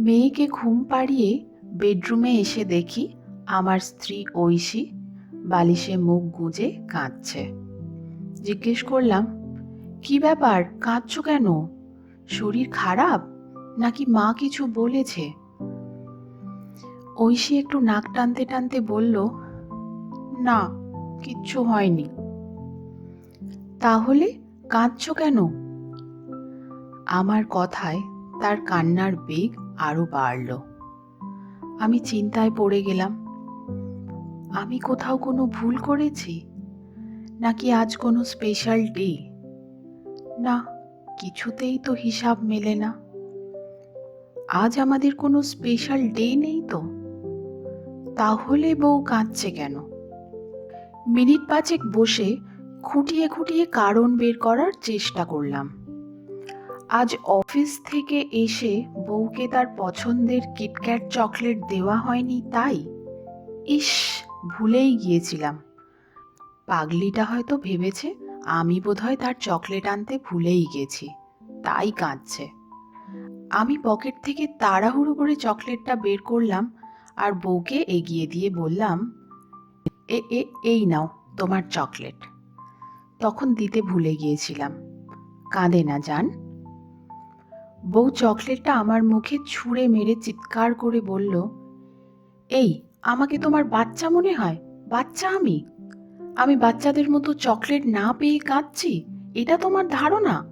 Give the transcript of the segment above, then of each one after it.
মেয়েকে ঘুম পাড়িয়ে বেডরুমে এসে দেখি আমার স্ত্রী ঐশী বালিশে মুখ গুজে কাঁদছে। জিজ্ঞেস করলাম, কি ব্যাপার, কাঁদছো কেন? শরীর খারাপ নাকি মা কিছু বলেছে? ঐশী একটু নাক টানতে টানতে বলল, না, কিচ্ছু হয়নি। তাহলে কাঁদছো কেন? আমার কথায় তার কান্নার বেগ আরো বাড়ল। আমি চিন্তায় পড়ে গেলাম। আমি কোথাও কোনো ভুল করেছি, নাকি আজ কোনো স্পেশাল ডে? না, কিছুতেই তো হিসাব মেলে না। আজ আমাদের কোনো স্পেশাল ডে নেই তো। তাহলে বউ কাঁদছে কেন? মিনিট পাঁচেক বসে খুঁটিয়ে খুঁটিয়ে কারণ বের করার চেষ্টা করলাম। আজ অফিস থেকে এসে বউকে তার পছন্দের কিটক্যাট চকলেট দেওয়া হয়নি তাই? ইস, ভুলেই গিয়েছিলাম। পাগলিটা হয়তো ভেবেছে আমি বোধহয় তার চকলেট আনতে ভুলেই গেছি, তাই কাঁদছে। আমি পকেট থেকে তাড়াহুড়ো করে চকলেটটা বের করলাম আর বউকে এগিয়ে দিয়ে বললাম, এ এ এই নাও তোমার চকলেট। তখন দিতে ভুলে গিয়েছিলাম। কাঁদে না জান। বউ চকলেটটা আমার মুখে ছুঁড়ে মেরে চিৎকার করে বলল, এই, আমাকে তোমার বাচ্চা মনে হয়? বাচ্চা আমি? আমি বাচ্চাদের মতো চকলেট না পেয়ে কাঁদছি, এটা তোমার ধারণা?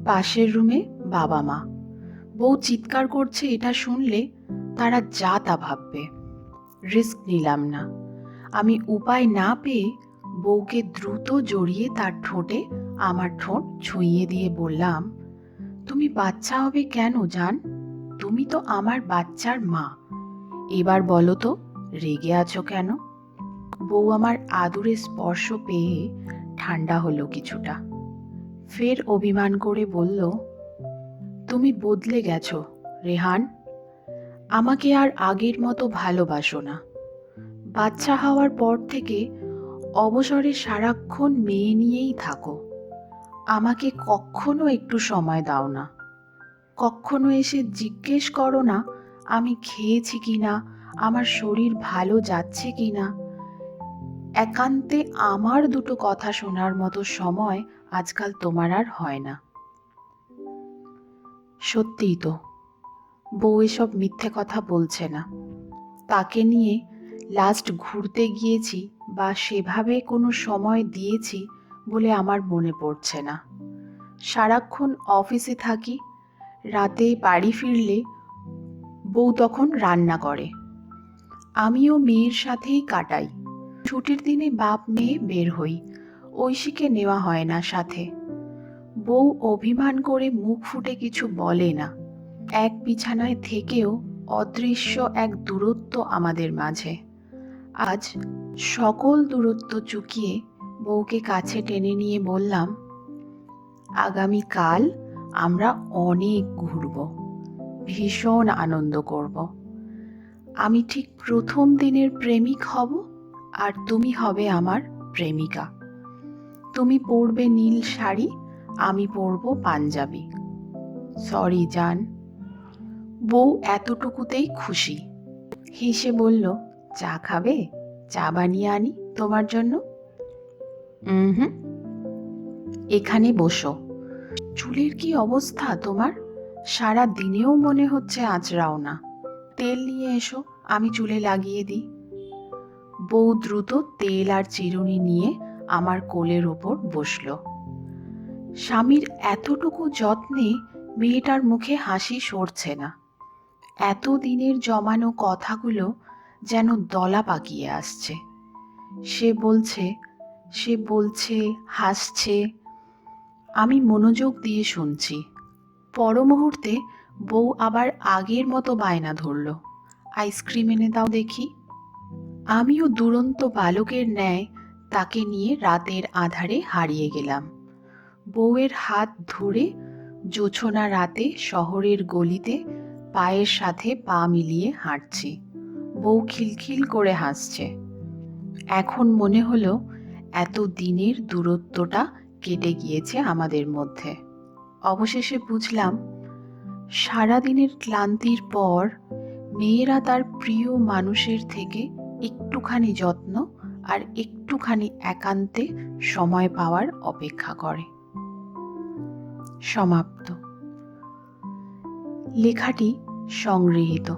পাশের রুমে বাবা মা। বউ চিৎকার করছে এটা শুনলে তারা যা তা ভাববে। রিস্ক নিলাম না। আমি উপায় না পেয়ে বউকে দ্রুত জড়িয়ে তার ঠোঁটে আমার ঠোঁট ছুঁইয়ে দিয়ে বললাম, তুমি বাচ্চা হবে কেন জান? তুমি তো আমার বাচ্চার মা। এবার বলো তো, রেগে আছো কেন? বউ আমার আদুরে স্পর্শ পেয়ে ঠান্ডা হলো কিছুটা। ফের অভিমান করে বলল, তুমি বদলে গেছো রেহান। আমাকে আর আগের মতো ভালোবাসো না। বাচ্চা হওয়ার পর থেকে অবসরে সারাক্ষণ মেয়ে নিয়েই থাকো। আমাকে কখনো একটু সময় দাও না। কখনো এসে জিজ্ঞেস করো না আমি খেয়েছি কিনা, আমার শরীর ভালো যাচ্ছে কিনা। একান্তে আমার দুটো কথা শোনার মতো সময় আজকাল তোমার আর হয় না। সত্যিই তো, বউ এসব মিথ্যে কথা বলছে না। তাকে নিয়ে লাস্ট ঘুরতে গিয়েছি বা সেভাবে কোনো সময় দিয়েছি বলে আমার মনে পড়ছে না। সারাক্ষণ অফিসে থাকি, রাতে বাড়ি ফিরলে বউ তখন রান্না করে। আমিও মেয়ের সাথেই কাটাই। ছুটির দিনে বাপ মেয়ে বের হই, ঐশীকে নেওয়া হয় না সাথে। বউ অভিমান করে মুখ ফুটে কিছু বলে না। এক বিছানায় থেকেও অদৃশ্য এক দূরত্ব আমাদের মাঝে। আজ সকল দূরত্ব চুকিয়ে বউকে কাছে টেনে নিয়ে বললাম, আগামীকাল আমরা অনেক ঘুরব, ভীষণ আনন্দ করব। আমি ঠিক প্রথম দিনের প্রেমিক হব আর তুমি হবে আমার প্রেমিকা। তুমি পরবে নীল শাড়ি, আমি পরবো পাঞ্জাবি। সরি জান। বউ এতটুকুতেই খুশি। হেসে বলল, চা খাবে? চা বানিয়ে আনি তোমার জন্য। হুম, এখানে বসো। চুলের কি অবস্থা তোমার? সারা দিনেও মনে হচ্ছে আঁচড়াও না। তেল নিয়ে এসো, আমি চুলে লাগিয়ে দিই। বউ দ্রুত তেল আর চিরুনি নিয়ে আমার কোলের ওপর বসল। স্বামীর এতটুকু যত্নে মেয়েটার মুখে হাসি সরছে না। এত দিনের জমানো কথাগুলো যেন দলা পাকিয়ে আসছে। সে বলছে, হাসছে। আমি মনোযোগ দিয়ে শুনছি। পর মুহূর্তে বউ আবার আগের মতো বায়না ধরল, আইসক্রিম এনে দাও দেখি। আমিও দুরন্ত বালকের ন্যায় তাকে নিয়ে রাতের আধারে হারিয়ে গেলাম। বউয়ের হাত ধরে জোছনা রাতে শহরের গলিতে পায়ের সাথে পা মিলিয়ে হাঁটছি। বউ খিলখিল করে হাসছে। এখন মনে হলো এত দিনের দূরত্বটা কেটে গিয়েছে আমাদের মধ্যে। অবশেষে বুঝলাম সারাদিনের ক্লান্তির পর মেয়েরা তার প্রিয় মানুষের থেকে একটুখানি যত্ন আর একটুখানি একান্তে সময় পাওয়ার অপেক্ষা করে। সমাপ্ত। লেখাটি সংগৃহীত।